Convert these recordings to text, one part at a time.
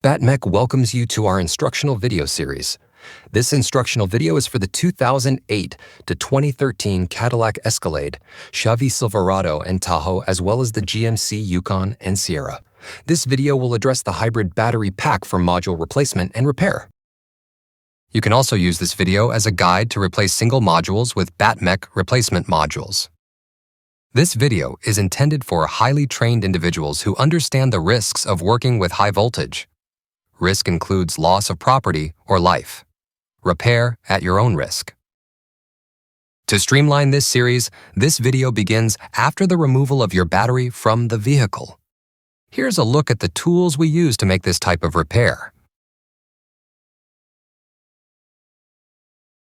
BattMech welcomes you to our instructional video series. This instructional video is for the 2008 to 2013 Cadillac Escalade, Chevy Silverado, and Tahoe, as well as the GMC Yukon and Sierra. This video will address the hybrid battery pack for module replacement and repair. You can also use this video as a guide to replace single modules with BattMech replacement modules. This video is intended for highly trained individuals who understand the risks of working with high voltage. Risk includes loss of property or life. Repair at your own risk. To streamline this series, this video begins after the removal of your battery from the vehicle. Here's a look at the tools we use to make this type of repair.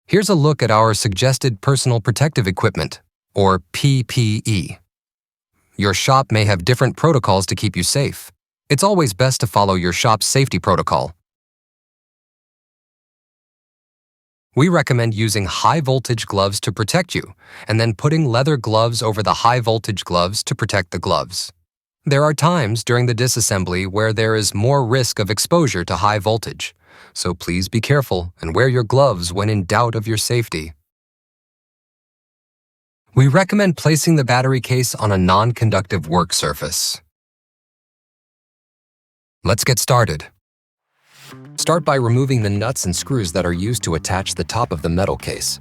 Here's a look at our suggested personal protective equipment, or PPE. Your shop may have different protocols to keep you safe. It's always best to follow your shop's safety protocol. We recommend using high-voltage gloves to protect you, and then putting leather gloves over the high-voltage gloves to protect the gloves. There are times during the disassembly where there is more risk of exposure to high voltage, so please be careful and wear your gloves when in doubt of your safety. We recommend placing the battery case on a non-conductive work surface. Let's get started. Start by removing the nuts and screws that are used to attach the top of the metal case.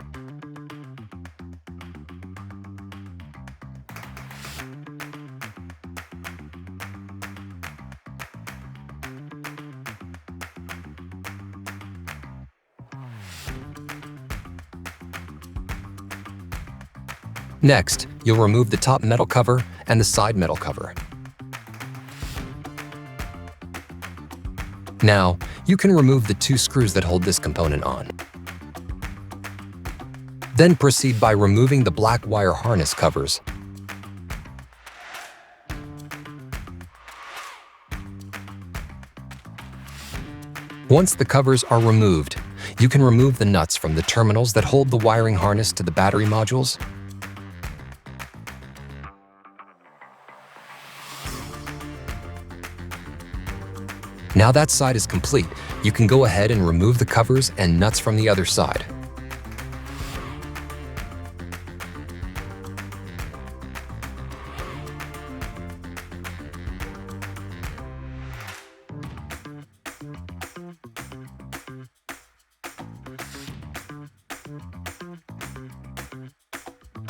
Next, you'll remove the top metal cover and the side metal cover. Now, you can remove the two screws that hold this component on. Then proceed by removing the black wire harness covers. Once the covers are removed, you can remove the nuts from the terminals that hold the wiring harness to the battery modules. Now that side is complete, you can go ahead and remove the covers and nuts from the other side.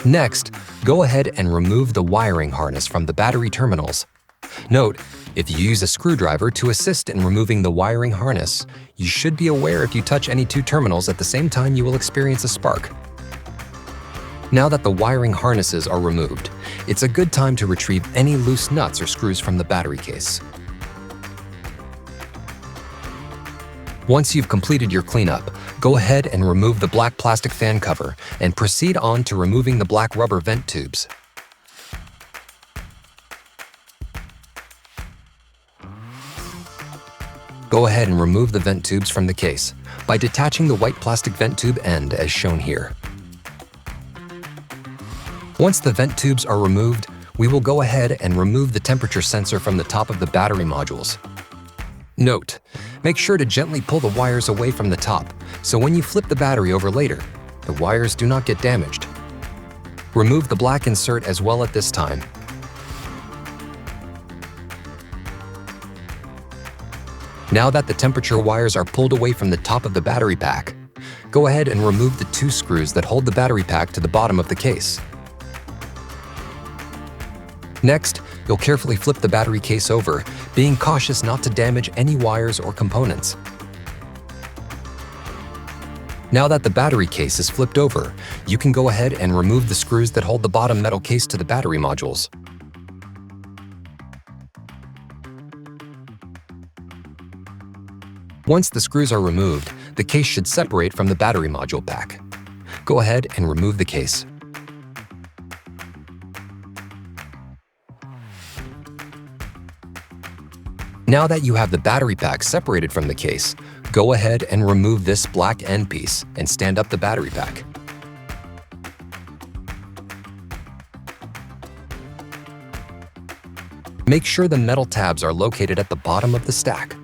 Next, go ahead and remove the wiring harness from the battery terminals. Note, if you use a screwdriver to assist in removing the wiring harness, you should be aware if you touch any two terminals at the same time you will experience a spark. Now that the wiring harnesses are removed, it's a good time to retrieve any loose nuts or screws from the battery case. Once you've completed your cleanup, go ahead and remove the black plastic fan cover and proceed on to removing the black rubber vent tubes. Go ahead and remove the vent tubes from the case by detaching the white plastic vent tube end as shown here. Once the vent tubes are removed, we will go ahead and remove the temperature sensor from the top of the battery modules. Note, make sure to gently pull the wires away from the top, so when you flip the battery over later, the wires do not get damaged. Remove the black insert as well at this time. Now that the temperature wires are pulled away from the top of the battery pack, go ahead and remove the two screws that hold the battery pack to the bottom of the case. Next, you'll carefully flip the battery case over, being cautious not to damage any wires or components. Now that the battery case is flipped over, you can go ahead and remove the screws that hold the bottom metal case to the battery modules. Once the screws are removed, the case should separate from the battery module pack. Go ahead and remove the case. Now that you have the battery pack separated from the case, Go ahead and remove this black end piece and stand up the battery pack. Make sure the metal tabs are located at the bottom of the stack.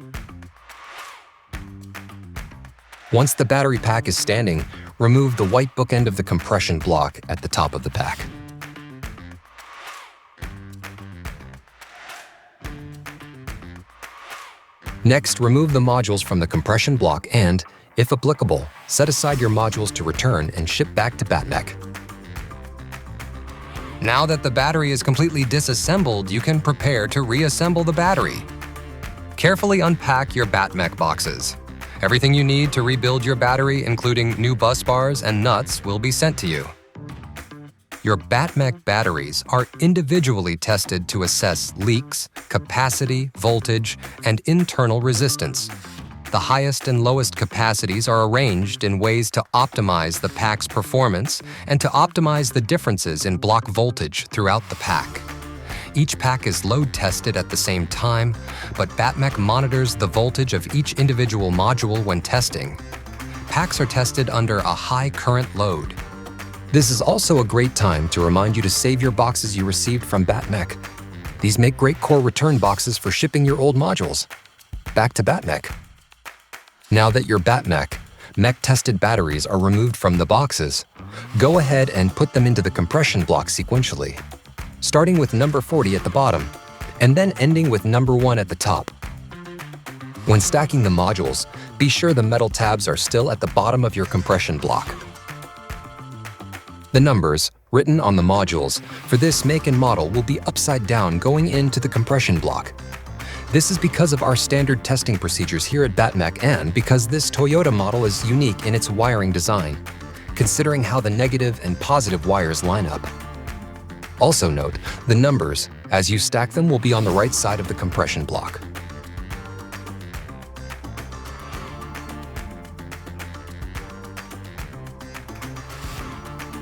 Once the battery pack is standing, remove the white bookend of the compression block at the top of the pack. Next, remove the modules from the compression block and, if applicable, set aside your modules to return and ship back to BattMech. Now that the battery is completely disassembled, you can prepare to reassemble the battery. Carefully unpack your BattMech boxes. Everything you need to rebuild your battery, including new bus bars and nuts, will be sent to you. Your BattMech batteries are individually tested to assess leaks, capacity, voltage, and internal resistance. The highest and lowest capacities are arranged in ways to optimize the pack's performance and to optimize the differences in block voltage throughout the pack. Each pack is load tested at the same time, but BattMech monitors the voltage of each individual module when testing. Packs are tested under a high current load. This is also a great time to remind you to save your boxes you received from BattMech. These make great core return boxes for shipping your old modules. Back to BattMech. Now that your BattMech mech-tested batteries are removed from the boxes, go ahead and put them into the compression block sequentially, starting with number 40 at the bottom, and then ending with number 1 at the top. When stacking the modules, be sure the metal tabs are still at the bottom of your compression block. The numbers, written on the modules, for this make and model will be upside down going into the compression block. This is because of our standard testing procedures here at BattMech and because this Toyota model is unique in its wiring design, considering how the negative and positive wires line up. Also note, the numbers, as you stack them, will be on the right side of the compression block.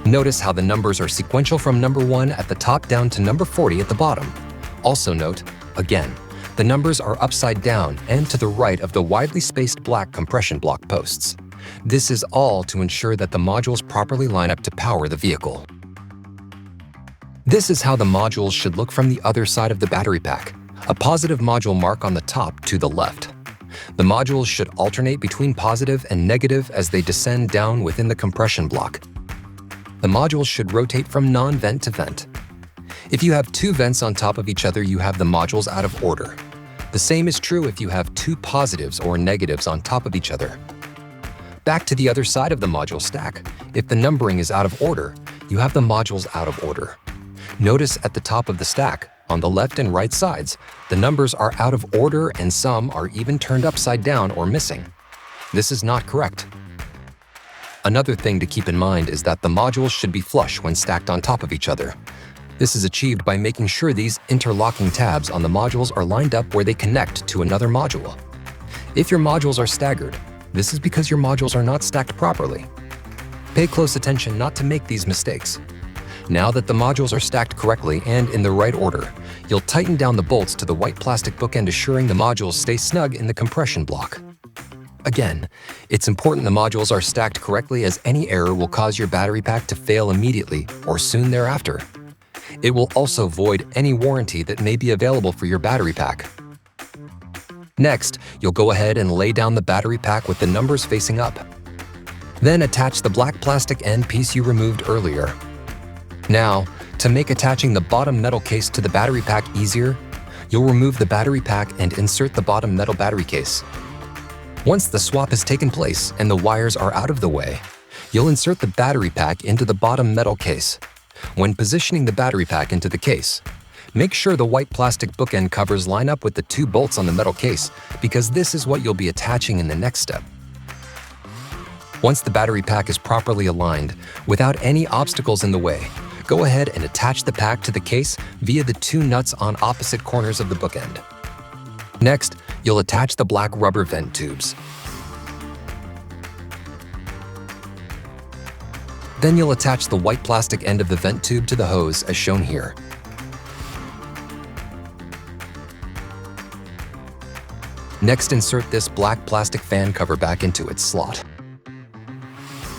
Notice how the numbers are sequential from number 1 at the top down to number 40 at the bottom. Also note, again, the numbers are upside down and to the right of the widely spaced black compression block posts. This is all to ensure that the modules properly line up to power the vehicle. This is how the modules should look from the other side of the battery pack, a positive module mark on the top to the left. The modules should alternate between positive and negative as they descend down within the compression block. The modules should rotate from non-vent to vent. If you have 2 vents on top of each other, you have the modules out of order. The same is true if you have 2 positives or negatives on top of each other. Back to the other side of the module stack. If the numbering is out of order, you have the modules out of order. Notice at the top of the stack, on the left and right sides, the numbers are out of order and some are even turned upside down or missing. This is not correct. Another thing to keep in mind is that the modules should be flush when stacked on top of each other. This is achieved by making sure these interlocking tabs on the modules are lined up where they connect to another module. If your modules are staggered, this is because your modules are not stacked properly. Pay close attention not to make these mistakes. Now that the modules are stacked correctly and in the right order, you'll tighten down the bolts to the white plastic bookend, assuring the modules stay snug in the compression block. Again, it's important the modules are stacked correctly, as any error will cause your battery pack to fail immediately or soon thereafter. It will also void any warranty that may be available for your battery pack. Next, you'll go ahead and lay down the battery pack with the numbers facing up. Then attach the black plastic end piece you removed earlier. Now, to make attaching the bottom metal case to the battery pack easier, you'll remove the battery pack and insert the bottom metal battery case. Once the swap has taken place and the wires are out of the way, you'll insert the battery pack into the bottom metal case. When positioning the battery pack into the case, make sure the white plastic bookend covers line up with the 2 bolts on the metal case, because this is what you'll be attaching in the next step. Once the battery pack is properly aligned, without any obstacles in the way, go ahead and attach the pack to the case via the 2 nuts on opposite corners of the bookend. Next, you'll attach the black rubber vent tubes. Then you'll attach the white plastic end of the vent tube to the hose as shown here. Next, insert this black plastic fan cover back into its slot.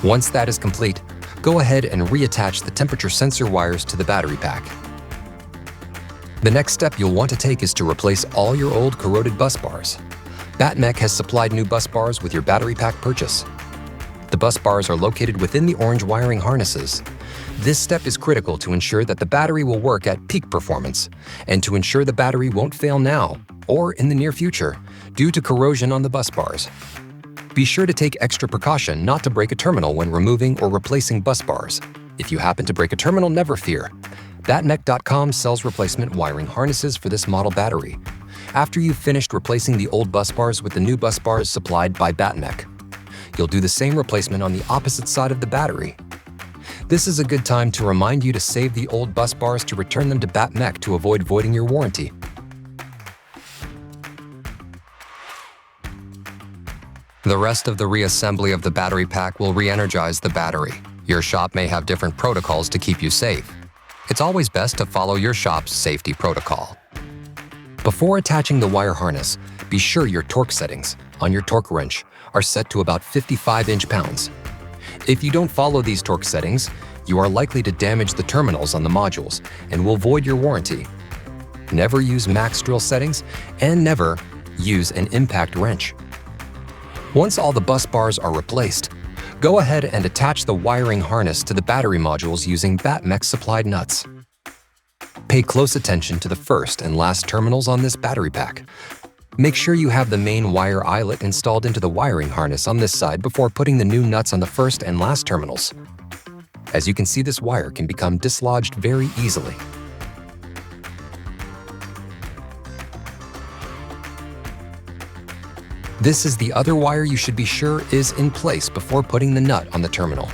Once that is complete, go ahead and reattach the temperature sensor wires to the battery pack. The next step you'll want to take is to replace all your old corroded bus bars. BattMech has supplied new bus bars with your battery pack purchase. The bus bars are located within the orange wiring harnesses. This step is critical to ensure that the battery will work at peak performance and to ensure the battery won't fail now or in the near future due to corrosion on the bus bars. Be sure to take extra precaution not to break a terminal when removing or replacing bus bars. If you happen to break a terminal, never fear. BattMech.com sells replacement wiring harnesses for this model battery. After you've finished replacing the old bus bars with the new bus bars supplied by BattMech, you'll do the same replacement on the opposite side of the battery. This is a good time to remind you to save the old bus bars to return them to BattMech to avoid voiding your warranty. The rest of the reassembly of the battery pack will re-energize the battery. Your shop may have different protocols to keep you safe. It's always best to follow your shop's safety protocol. Before attaching the wire harness, be sure your torque settings on your torque wrench are set to about 55 inch-pounds. If you don't follow these torque settings, you are likely to damage the terminals on the modules and will void your warranty. Never use max drill settings and never use an impact wrench. Once all the bus bars are replaced, go ahead and attach the wiring harness to the battery modules using BattMech supplied nuts. Pay close attention to the first and last terminals on this battery pack. Make sure you have the main wire eyelet installed into the wiring harness on this side before putting the new nuts on the first and last terminals. As you can see, this wire can become dislodged very easily. This is the other wire you should be sure is in place before putting the nut on the terminal.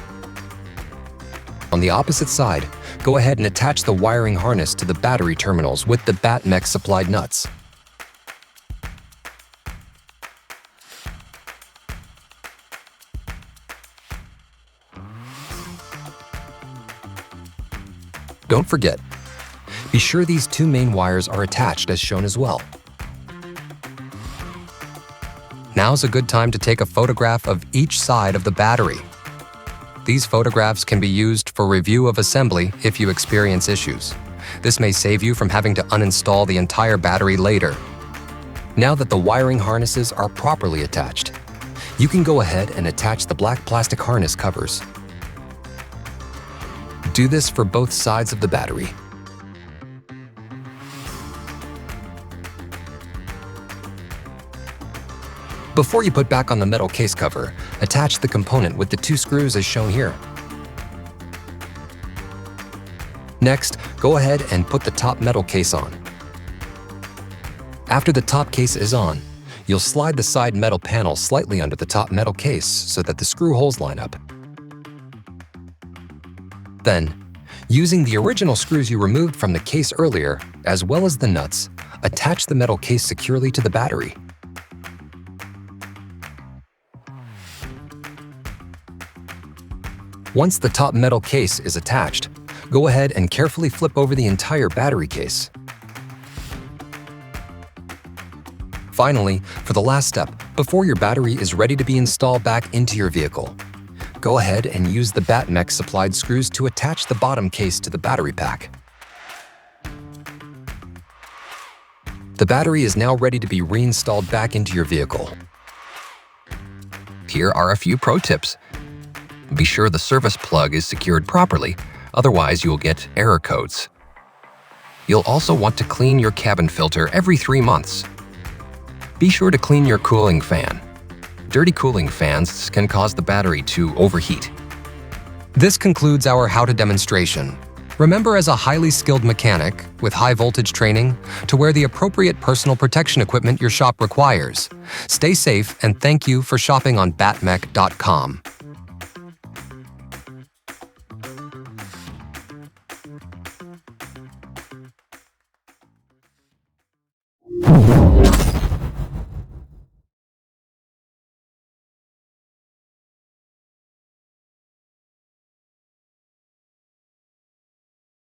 On the opposite side, go ahead and attach the wiring harness to the battery terminals with the BattMech supplied nuts. Don't forget, be sure these two main wires are attached as shown as well. Now's a good time to take a photograph of each side of the battery. These photographs can be used for review of assembly if you experience issues. This may save you from having to uninstall the entire battery later. Now that the wiring harnesses are properly attached, you can go ahead and attach the black plastic harness covers. Do this for both sides of the battery. Before you put back on the metal case cover, attach the component with the two screws as shown here. Next, go ahead and put the top metal case on. After the top case is on, you'll slide the side metal panel slightly under the top metal case so that the screw holes line up. Then, using the original screws you removed from the case earlier, as well as the nuts, attach the metal case securely to the battery. Once the top metal case is attached, go ahead and carefully flip over the entire battery case. Finally, for the last step, before your battery is ready to be installed back into your vehicle, go ahead and use the BattMech supplied screws to attach the bottom case to the battery pack. The battery is now ready to be reinstalled back into your vehicle. Here are a few pro tips. Be sure the service plug is secured properly, otherwise you'll get error codes. You'll also want to clean your cabin filter every 3 months. Be sure to clean your cooling fan. Dirty cooling fans can cause the battery to overheat. This concludes our how-to demonstration. Remember, as a highly skilled mechanic with high voltage training, to wear the appropriate personal protection equipment your shop requires. Stay safe and thank you for shopping on BattMech.com.